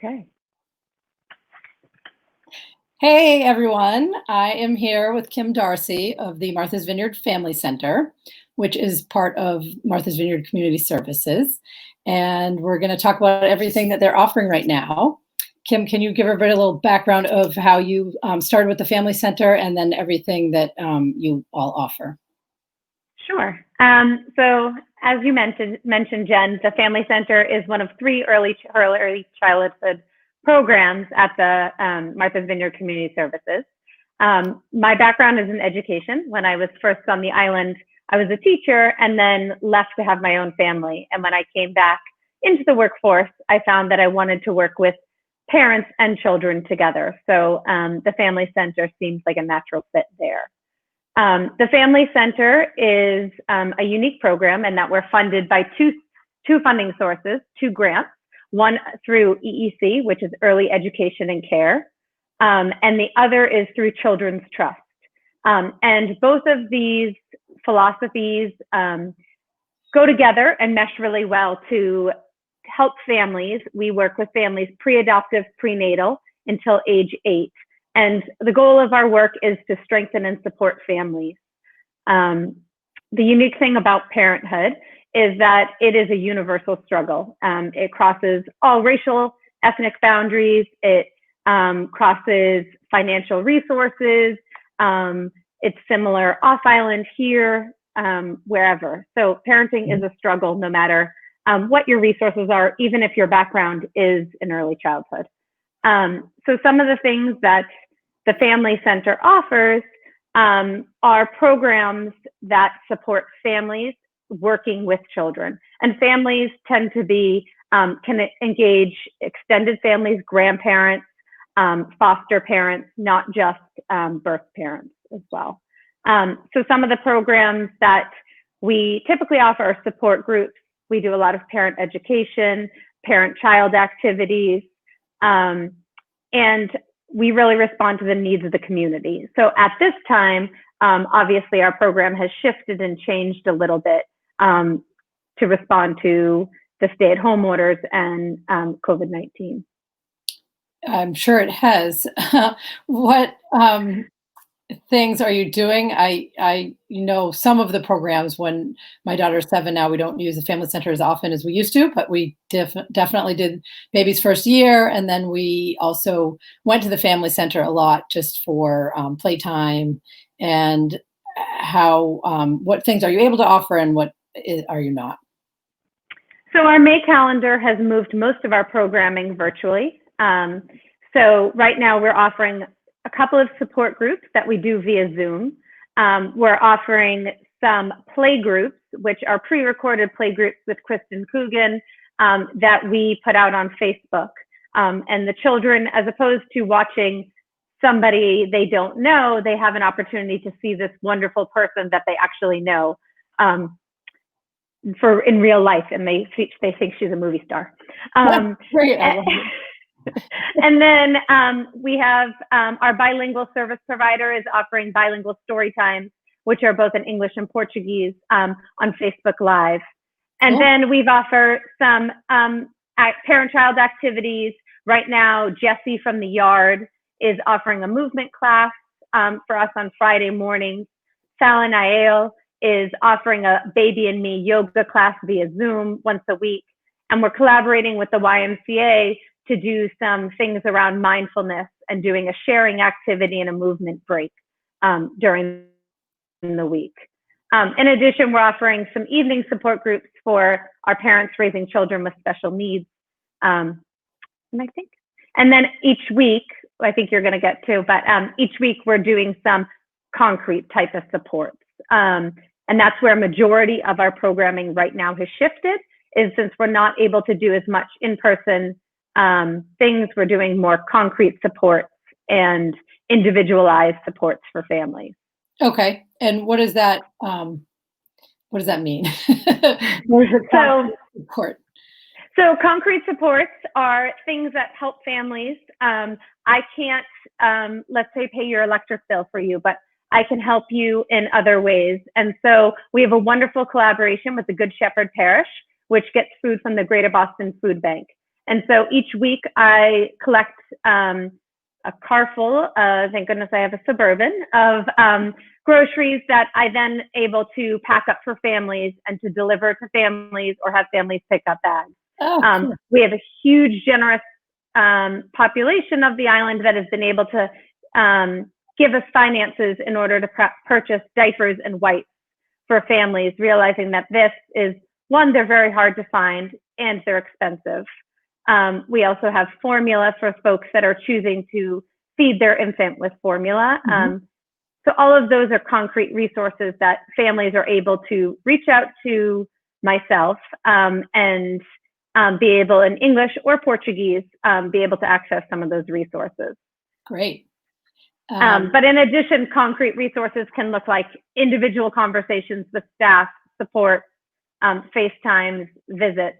Okay. Hey everyone, I am here with Kim Darcy of the Martha's Vineyard Family Center, which is part of Martha's Vineyard Community Services. And we're going to talk about everything that they're offering right now. Kim, can you give everybody a little background of how you started with the Family Center and then everything that you all offer? Sure. So as you mentioned, Jen, the Family Center is one of 3 early childhood programs at the Martha's Vineyard Community Services. My background is in education. When I was first on the island, I was a teacher and then left to have my own family. And when I came back into the workforce, I found that I wanted to work with parents and children together. So the Family Center seems like a natural fit there. The Family Center is a unique program in that we're funded by two funding sources, 2 grants, one through EEC, which is Early Education and Care, and the other is through Children's Trust. And both of these philosophies go together and mesh really well to help families. We work with families pre-adoptive, prenatal until age 8. And the goal of our work is to strengthen and support families. The unique thing about parenthood is that it is a universal struggle. It crosses all racial, ethnic boundaries. It crosses financial resources. It's similar off island here, wherever. So parenting is a struggle no matter what your resources are, even if your background is in early childhood. So some of the things that the Family Center offers are programs that support families working with children. And families tend to be, can engage extended families, grandparents, foster parents, not just birth parents as well. So some of the programs that we typically offer are support groups. We do a lot of parent education, parent-child activities, and we really respond to the needs of the community. So at this time, obviously our program has shifted and changed a little bit to respond to the stay-at-home orders and COVID-19. I'm sure it has. What things are you doing? I know some of the programs. When my daughter's 7 now, we don't use the Family Center as often as we used to, but we definitely did baby's first year. And then we also went to the Family Center a lot just for playtime. And what things are you able to offer and what are you not? So our May calendar has moved most of our programming virtually. So right now we're offering a couple of support groups that we do via Zoom. We're offering some play groups, which are pre-recorded play groups with Kristen Coogan that we put out on Facebook. And the children, as opposed to watching somebody they don't know, they have an opportunity to see this wonderful person that they actually know in real life, and they think she's a movie star. Great. And then we have our bilingual service provider is offering bilingual story times, which are both in English and Portuguese on Facebook Live. And then we've offered some parent-child activities. Right now, Jessie from the Yard is offering a movement class for us on Friday mornings. Sal and Aiel is offering a Baby and Me yoga class via Zoom once a week. And we're collaborating with the YMCA to do some things around mindfulness and doing a sharing activity and a movement break during the week. In addition, we're offering some evening support groups for our parents raising children with special needs. And then each week, I think you're going to get to, but each week we're doing some concrete type of supports. And that's where a majority of our programming right now has shifted, is since we're not able to do as much in-person things, we're doing more concrete supports and individualized supports for families. Okay. And what does that mean? What is support? So concrete supports are things that help families. I can't, let's say, pay your electric bill for you, but I can help you in other ways. And so we have a wonderful collaboration with the Good Shepherd Parish, which gets food from the Greater Boston Food Bank. And so each week I collect a car full, thank goodness I have a Suburban, of groceries that I then able to pack up for families and to deliver to families or have families pick up bags. Oh, cool. We have a huge, generous population of the island that has been able to give us finances in order to purchase diapers and wipes for families, realizing that this is, one, they're very hard to find and they're expensive. We also have formula for folks that are choosing to feed their infant with formula. So all of those are concrete resources that families are able to reach out to myself and be able, in English or Portuguese, be able to access some of those resources. Great. But in addition, concrete resources can look like individual conversations with staff, support, FaceTimes, visits.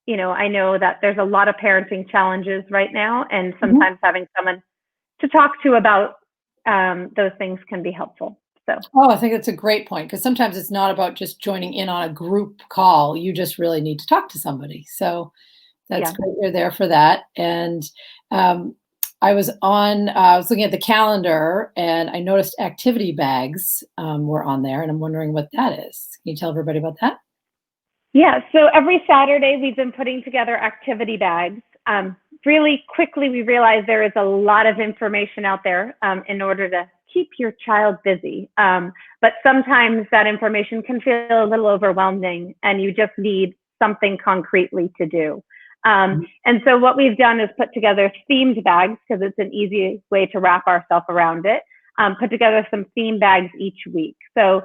You know, I know that there's a lot of parenting challenges right now, and sometimes having someone to talk to about those things can be helpful. So, I think that's a great point, because sometimes it's not about just joining in on a group call. You just really need to talk to somebody. So that's great you're there for that. And I was looking at the calendar and I noticed activity bags were on there, and I'm wondering what that is. Can you tell everybody about that? Yeah, so every Saturday we've been putting together activity bags. Really quickly, we realized there is a lot of information out there in order to keep your child busy. But sometimes that information can feel a little overwhelming and you just need something concretely to do. And so what we've done is put together themed bags, because it's an easy way to wrap ourselves around it. Put together some theme bags each week. So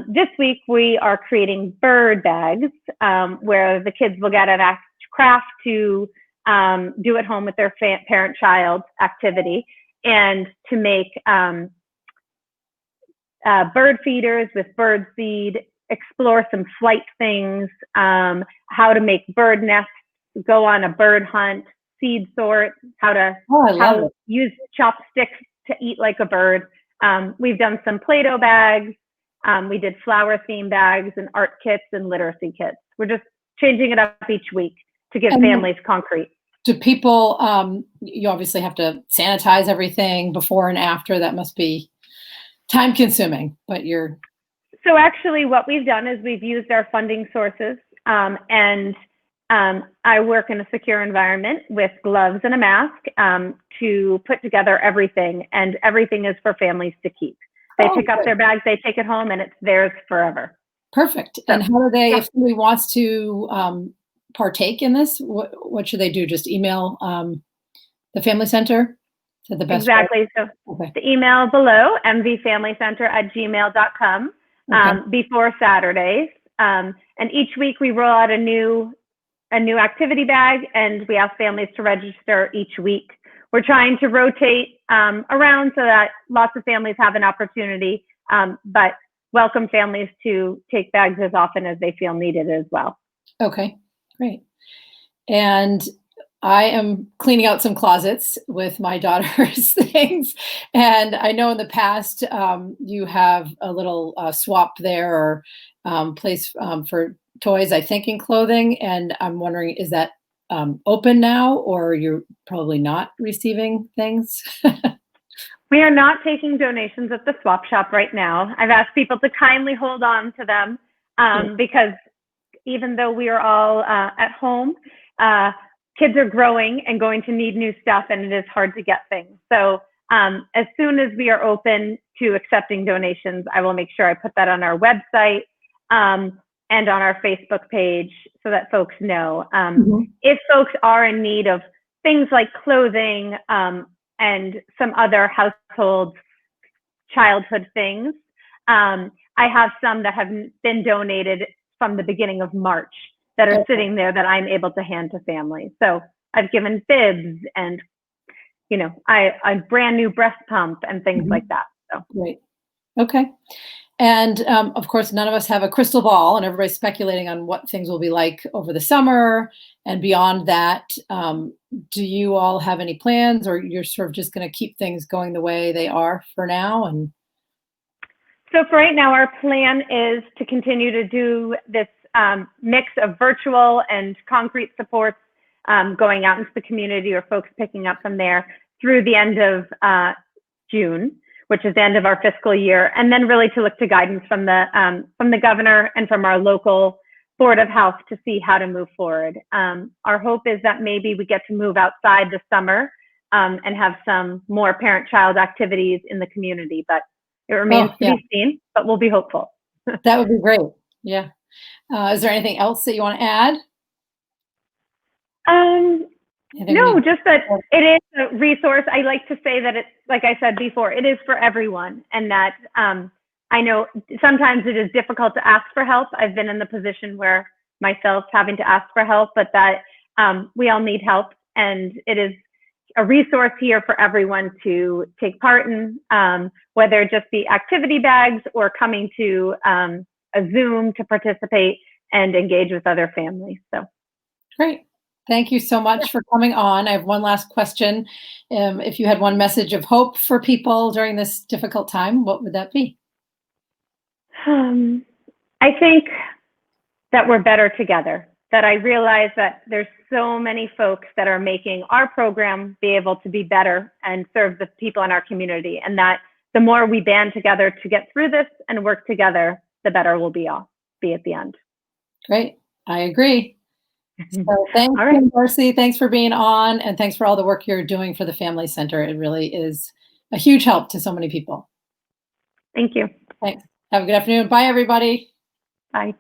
this week we are creating bird bags, where the kids will get an craft to do at home with their parent-child activity, and to make bird feeders with bird seed, explore some flight things, how to make bird nests, go on a bird hunt, seed sort, how to use chopsticks to eat like a bird. We've done some Play-Doh bags. We did flower theme bags and art kits and literacy kits. We're just changing it up each week to give families concrete. Do people, you obviously have to sanitize everything before and after. That must be time consuming, but So actually what we've done is we've used our funding sources, and I work in a secure environment with gloves and a mask to put together everything, and everything is for families to keep. They pick up their bags, they take it home, and it's theirs forever. Perfect. So, and how do they, if somebody wants to partake in this, what should they do? Just email the Family Center? Is that the best exactly. Way? So the email below, mvfamilycenter@gmail.com, before Saturdays. And each week we roll out a new activity bag, and we ask families to register each week. We're trying to rotate around so that lots of families have an opportunity, but welcome families to take bags as often as they feel needed as well. Okay, great. And I am cleaning out some closets with my daughter's things. And I know in the past you have a little swap there, or place for toys, I think, in clothing. And I'm wondering, is that open now, or you're probably not receiving things? We are not taking donations at the swap shop right now. I've asked people to kindly hold on to them because even though we are all at home, kids are growing and going to need new stuff, and it is hard to get things. So as soon as we are open to accepting donations, I will make sure I put that on our website and on our Facebook page so that folks know. If folks are in need of things like clothing and some other household childhood things, I have some that have been donated from the beginning of March that are sitting there that I'm able to hand to families. So I've given bibs and, a brand new breast pump and things like that. So great. Okay. And of course, none of us have a crystal ball, and everybody's speculating on what things will be like over the summer and beyond that. Do you all have any plans, or you're sort of just going to keep things going the way they are for now? And so for right now, our plan is to continue to do this mix of virtual and concrete supports going out into the community or folks picking up from there through the end of June, which is the end of our fiscal year, and then really to look to guidance from the governor and from our local Board of Health to see how to move forward. Our hope is that maybe we get to move outside this summer and have some more parent-child activities in the community, but it remains to be seen, but we'll be hopeful. That would be great. Yeah. Is there anything else that you want to add? No, just that it is a resource. I like to say that it's, like I said before, it is for everyone, and that I know sometimes it is difficult to ask for help. I've been in the position where myself having to ask for help, but that we all need help, and it is a resource here for everyone to take part in, whether it just be activity bags or coming to a Zoom to participate and engage with other families. So great. Thank you so much for coming on. I have one last question. If you had one message of hope for people during this difficult time, what would that be? I think that we're better together, that I realize that there's so many folks that are making our program be able to be better and serve the people in our community, and that the more we band together to get through this and work together, the better we'll be at the end. Great. I agree. So thanks, Darcy. Thanks for being on, and thanks for all the work you're doing for the Family Center. It really is a huge help to so many people. Thank you. Thanks. Have a good afternoon. Bye, everybody. Bye.